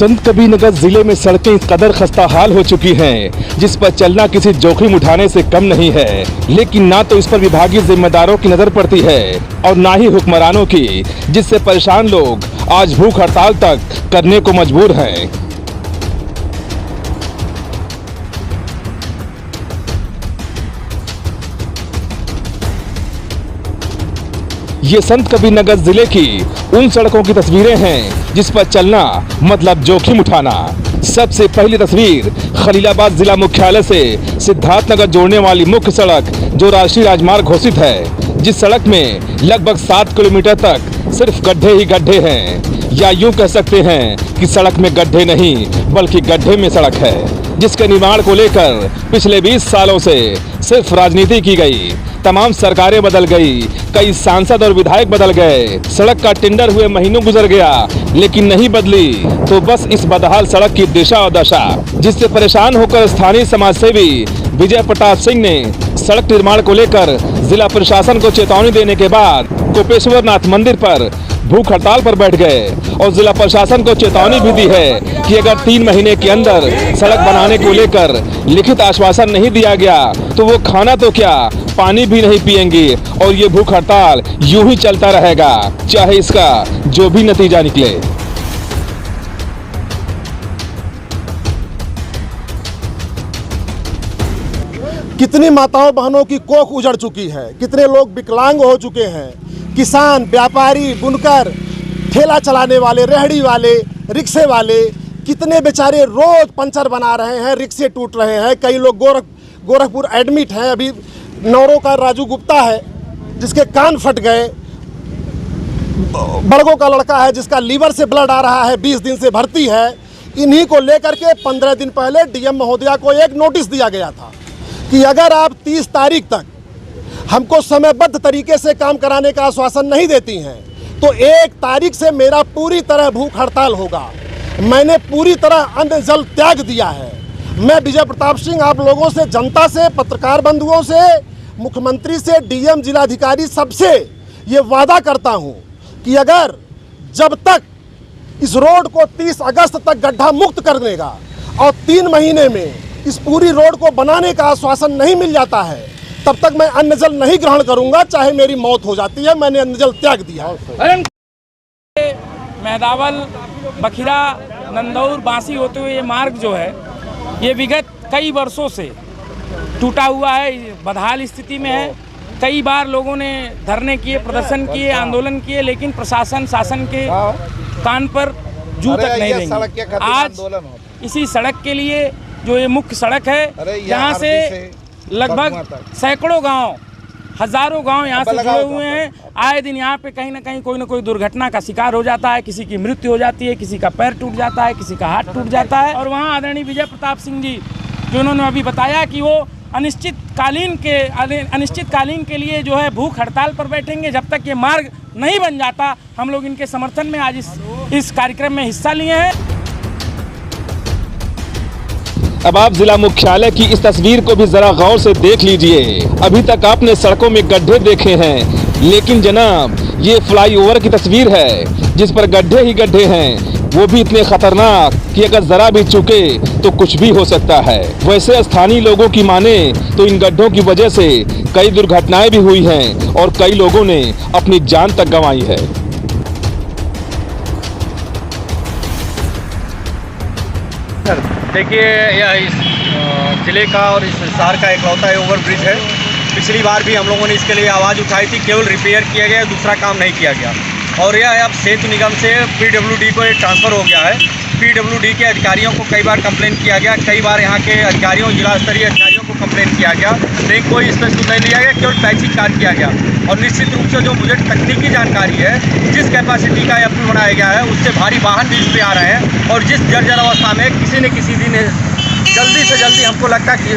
संत कबीरनगर जिले में सड़कें इस कदर खस्ता हाल हो चुकी हैं, जिस पर चलना किसी जोखिम उठाने से कम नहीं है। लेकिन ना तो इस पर विभागीय जिम्मेदारों की नजर पड़ती है और ना ही हुक्मरानों की, जिससे परेशान लोग आज भूख हड़ताल तक करने को मजबूर हैं। ये संत कबीरनगर जिले की उन सड़कों की तस्वीरें हैं जिस पर चलना मतलब जोखिम उठाना। सबसे पहली तस्वीर खलीलाबाद जिला मुख्यालय से सिद्धार्थनगर जोड़ने वाली मुख्य सड़क, जो राष्ट्रीय राजमार्ग घोषित है, जिस सड़क में लगभग 7 किलोमीटर तक सिर्फ गड्ढे ही गड्ढे हैं, या यूं कह सकते हैं कि सड़क में गड्ढे नहीं बल्कि गड्ढे में सड़क है, जिसके निर्माण को लेकर पिछले 20 सालों से सिर्फ राजनीति की गई। तमाम सरकारें बदल गई, कई सांसद और विधायक बदल गए, सड़क का टेंडर हुए महीनों गुजर गया, लेकिन नहीं बदली तो बस इस बदहाल सड़क की दिशा और दशा, जिससे परेशान होकर स्थानीय समाजसेवी विजय प्रताप सिंह ने सड़क निर्माण को लेकर जिला प्रशासन को चेतावनी देने के बाद कोपेश्वर नाथ मंदिर पर भूख हड़ताल पर बैठ गए और जिला प्रशासन को चेतावनी भी दी है कि अगर 3 महीने के अंदर सड़क बनाने को लेकर लिखित आश्वासन नहीं दिया गया तो वो खाना तो क्या, पानी भी नहीं पिएंगे और ये भूख हड़ताल यूं ही चलता रहेगा, चाहे इसका जो भी नतीजा निकले। कितनी माताओं बहनों की कोख उजड़ चुकी है, कितने लोग विकलांग हो चुके हैं। किसान, व्यापारी, बुनकर, ठेला चलाने वाले, रेहड़ी वाले, रिक्शे वाले, कितने बेचारे रोज पंचर बना रहे हैं, रिक्शे टूट रहे हैं। कई लोग गोरखपुर एडमिट हैं। अभी नौरों का राजू गुप्ता है जिसके कान फट गए। बड़गों का लड़का है जिसका लीवर से ब्लड आ रहा है, 20 दिन से भर्ती है। इन्हीं को लेकर के 15 दिन पहले डीएम महोदया को एक नोटिस दिया गया था कि अगर आप 30 तारीख तक हमको समयबद्ध तरीके से काम कराने का आश्वासन नहीं देती हैं तो 1 तारीख से मेरा पूरी तरह भूख हड़ताल होगा। मैंने पूरी तरह अन्न जल त्याग दिया है। मैं विजय प्रताप सिंह आप लोगों से, जनता से, पत्रकार बंधुओं से, मुख्यमंत्री से, डीएम, जिलाधिकारी, सबसे ये वादा करता हूं कि अगर जब तक इस रोड को 30 अगस्त तक गड्ढा मुक्त कर देगा और 3 महीने में इस पूरी रोड को बनाने का आश्वासन नहीं मिल जाता है, तब तक मैं अन्न जल नहीं ग्रहण करूंगा, चाहे मेरी मौत हो जाती है। मैंने अन्न जल त्याग दिया है। मेहदावल, बखिरा, नंदौर, बांसी होते हुए ये मार्ग जो है ये विगत कई वर्षों से टूटा हुआ है, बदहाल स्थिति में है। कई बार लोगों ने धरने किए, प्रदर्शन किए, आंदोलन किए, लेकिन प्रशासन, शासन के कान पर जू तक नहीं देंगे। आज इसी सड़क के लिए, जो ये मुख्य सड़क है, यहाँ से लगभग सैकड़ों गांव, हजारों गांव यहाँ से जुड़े हुए हैं। आए दिन यहाँ पे कहीं ना कहीं कोई ना कोई दुर्घटना का शिकार हो जाता है, किसी की मृत्यु हो जाती है, किसी का पैर टूट जाता है, किसी का हाथ टूट जाता है। और वहाँ आदरणीय विजय प्रताप सिंह जी, जो उन्होंने अभी बताया कि वो अनिश्चितकालीन के लिए जो है भूख हड़ताल पर बैठेंगे जब तक ये मार्ग नहीं बन जाता। हम लोग इनके समर्थन में आज इस कार्यक्रम में हिस्सा लिए हैं। अब आप जिला मुख्यालय की इस तस्वीर को भी जरा गौर से देख लीजिए। अभी तक आपने सड़कों में गड्ढे देखे हैं, लेकिन जनाब ये फ्लाईओवर की तस्वीर है जिस पर गड्ढे ही गड्ढे हैं, वो भी इतने खतरनाक कि अगर जरा भी चुके तो कुछ भी हो सकता है। वैसे स्थानीय लोगों की माने तो इन गड्ढों की वजह से कई दुर्घटनाएं भी हुई हैं और कई लोगों ने अपनी जान तक गंवाई है। देखिए, यह इस जिले का और इस शहर का इकलौता ओवरब्रिज है। पिछली बार भी हम लोगों ने इसके लिए आवाज़ उठाई थी, केवल रिपेयर किया गया, दूसरा काम नहीं किया गया। और यह अब सेतु निगम से पीडब्ल्यूडी को एक ट्रांसफ़र हो गया है। पीडब्ल्यूडी के अधिकारियों को कई बार कंप्लेन किया गया, कई बार यहाँ के अधिकारियों, जिला स्तरीय अधिकारियों को कंप्लेन किया गया, लेकिन कोई इस पर सुध नहीं लिया गया, केवल पैचिंग कार्य किया गया। और निश्चित रूप से जो मुझे तकनीकी जानकारी है, जिस कैपेसिटी का पुल बनाया गया है उससे भारी वाहन भी इस पर आ रहे हैं। और जिस जर्जर अवस्था में किसी न किसी दिन जल्दी से जल्दी हमको लगता है कि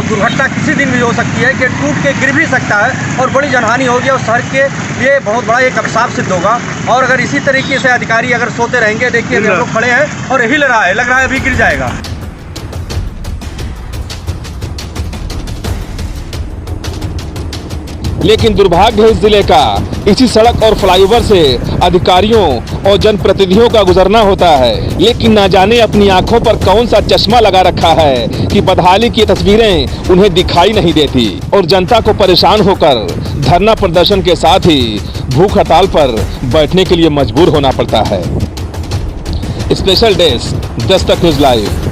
दुर्घटना किसी दिन भी हो सकती है कि टूट के गिर भी सकता है और बड़ी जनहानि होगी और शहर के लिए बहुत बड़ा एक अभिशाप सिद्ध होगा। और अगर इसी तरीके से अधिकारी अगर सोते रहेंगे, देखिए हम लोग खड़े हैं और हिल रहा है, लग रहा है अभी गिर जाएगा। लेकिन दुर्भाग्य है इस जिले का, इसी सड़क और फ्लाईओवर से अधिकारियों और जनप्रतिनिधियों का गुजरना होता है, लेकिन ना जाने अपनी आंखों पर कौन सा चश्मा लगा रखा है कि बदहाली की तस्वीरें उन्हें दिखाई नहीं देती और जनता को परेशान होकर धरना प्रदर्शन के साथ ही भूख हड़ताल पर बैठने के लिए मजबूर होना पड़ता है। Special desk Dastak news live.